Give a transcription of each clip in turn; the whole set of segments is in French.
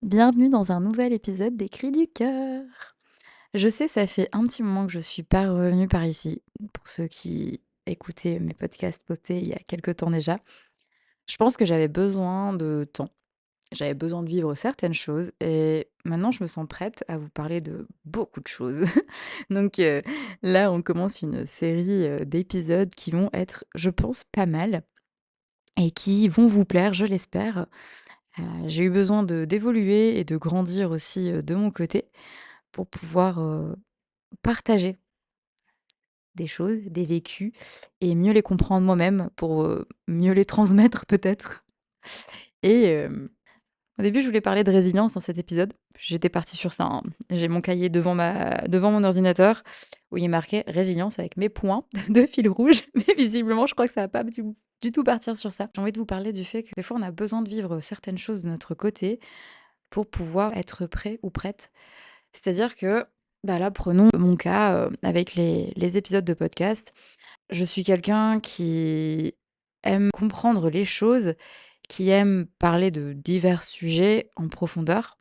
Bienvenue dans un nouvel épisode des Cris du cœur. Je sais, ça fait un petit moment que je suis pas revenue par ici. Pour ceux qui écoutaient mes podcasts postés il y a quelque temps déjà, je pense que j'avais besoin de temps. J'avais besoin de vivre certaines choses et maintenant je me sens prête à vous parler de beaucoup de choses. Donc là, on commence une série d'épisodes qui vont être, je pense, pas mal et qui vont vous plaire, je l'espère. J'ai eu besoin de d'évoluer et de grandir aussi, de mon côté pour pouvoir, partager des choses, des vécus et mieux les comprendre moi-même pour, mieux les transmettre peut-être et au début, je voulais parler de résilience dans cet épisode. J'étais partie sur ça, hein. J'ai mon cahier devant mon ordinateur où il est marqué «résilience» avec mes points de fil rouge, mais visiblement, je crois que ça va pas du tout partir sur ça. J'ai envie de vous parler du fait que des fois, on a besoin de vivre certaines choses de notre côté pour pouvoir être prêt ou prête. C'est-à-dire que, bah, là, prenons mon cas, avec les épisodes de podcast. Je suis quelqu'un qui aime comprendre les choses, qui aime parler de divers sujets en profondeur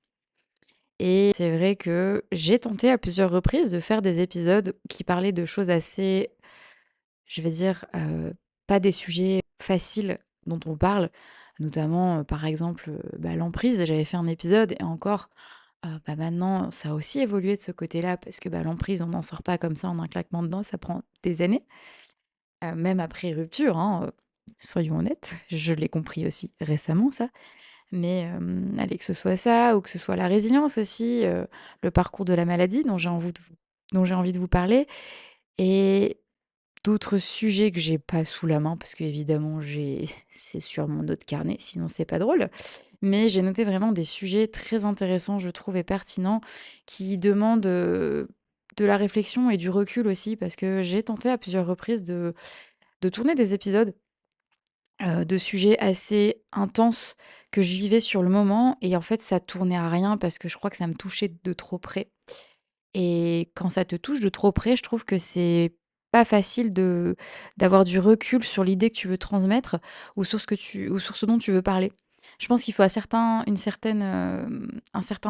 et c'est vrai que j'ai tenté à plusieurs reprises de faire des épisodes qui parlaient de choses assez, je vais dire, pas des sujets faciles dont on parle, notamment, par exemple, bah, l'emprise. J'avais fait un épisode et encore, bah, maintenant ça a aussi évolué de ce côté-là parce que, bah, l'emprise, on n'en sort pas comme ça en un claquement de doigts, ça prend des années. Même après rupture, hein, soyons honnêtes. Je l'ai compris aussi récemment ça. Mais, allez, que ce soit ça ou que ce soit la résilience aussi, le parcours de la maladie dont j'ai envie de vous parler et d'autres sujets que j'ai pas sous la main parce qu'évidemment j'ai c'est sur mon autre carnet, sinon c'est pas drôle. Mais j'ai noté vraiment des sujets très intéressants, je trouve et pertinents qui demandent, de la réflexion et du recul aussi parce que j'ai tenté à plusieurs reprises de tourner des épisodes, de sujets assez intenses que je vivais sur le moment et en fait, ça tournait à rien parce que je crois que ça me touchait de trop près et quand ça te touche de trop près, je trouve que c'est pas facile de d'avoir du recul sur l'idée que tu veux transmettre ou sur ce dont tu veux parler. Je pense qu'il faut un certain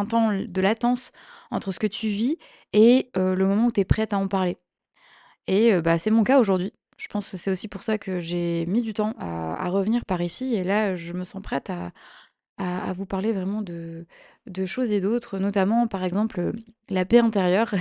temps de latence entre ce que tu vis et le moment où tu es prête à en parler. Et bah, c'est mon cas aujourd'hui. Je pense que c'est aussi pour ça que j'ai mis du temps à revenir par ici et là, je me sens prête à vous parler vraiment de choses et d'autres, notamment, par exemple, la paix intérieure.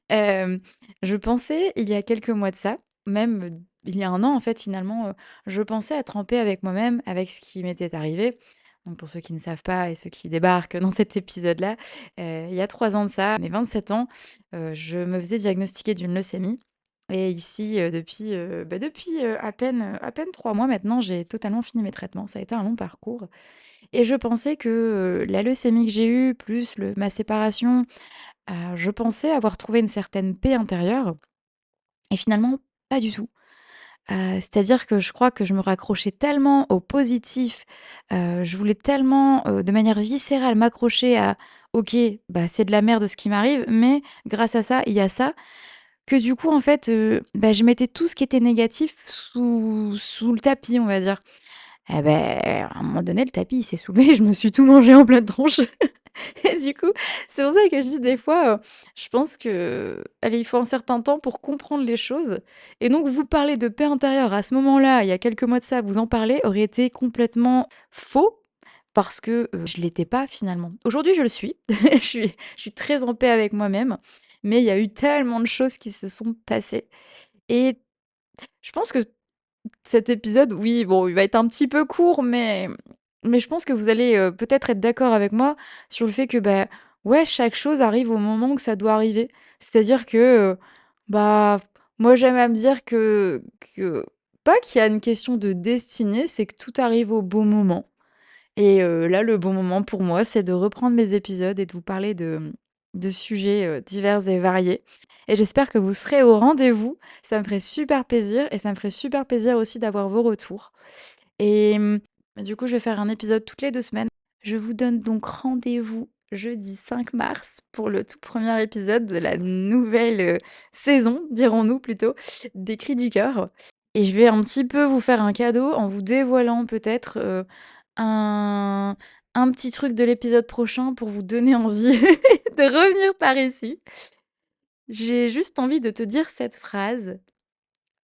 Hem, je pensais, il y a quelques mois de ça, même, il y a un an, en fait, finalement, je pensais être en paix avec moi-même, avec ce qui m'était arrivé. Donc pour ceux qui ne savent pas et ceux qui débarquent dans cet épisode-là, il y a 3 ans de ça, à mes 27 ans, je me faisais diagnostiquer d'une leucémie et ici, depuis, à peine 3 mois maintenant, j'ai totalement fini mes traitements. Ça a été un long parcours et je pensais que, la leucémie que j'ai eue, plus ma séparation, je pensais avoir trouvé une certaine paix intérieure et finalement pas du tout. C'est-à-dire que je crois que je me raccrochais tellement au positif, je voulais tellement, de manière viscérale m'accrocher à: «OK, bah, c'est de la merde ce qui m'arrive, mais grâce à ça, il y a ça», que du coup en fait, bah, je mettais tout ce qui était négatif sous le tapis, on va dire. Et beh, à un moment donné, le tapis il s'est soulevé et je me suis tout mangé en pleine tronche. Et du coup, c'est pour ça que je dis des fois, je pense que, allez, il faut un certain temps pour comprendre les choses et donc vous parler de paix intérieure à ce moment-là, il y a quelques mois de ça, vous en parler aurait été complètement faux parce que, je l'étais pas finalement. Aujourd'hui, je le suis. Je suis très en paix avec moi-même, mais il y a eu tellement de choses qui se sont passées et je pense que cet épisode, oui, bon, il va être un petit peu court, mais je pense que vous allez, peut-être être d'accord avec moi sur le fait que, bah, ouais, chaque chose arrive au moment où ça doit arriver. C'est-à-dire que, bah, moi, j'aime à me dire que pas qu'il y a une question de destinée, c'est que tout arrive au bon moment et là, le bon moment pour moi, c'est de reprendre mes épisodes et de vous parler de sujets, divers et variés et j'espère que vous serez au rendez-vous. Ça me ferait super plaisir et ça me ferait super plaisir aussi d'avoir vos retours et du coup, je vais faire un épisode toutes les 2 semaines. Je vous donne donc rendez-vous jeudi 5 mars pour le tout premier épisode de la nouvelle, saison, dirons-nous plutôt, des Cris du cœur et je vais un petit peu vous faire un cadeau en vous dévoilant peut-être, un un petit truc de l'épisode prochain pour vous donner envie de revenir par ici. J'ai juste envie de te dire cette phrase: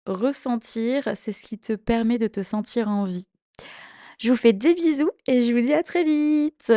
«Ressentir, c'est ce qui te permet de te sentir en vie». Je vous fais des bisous et je vous dis à très vite.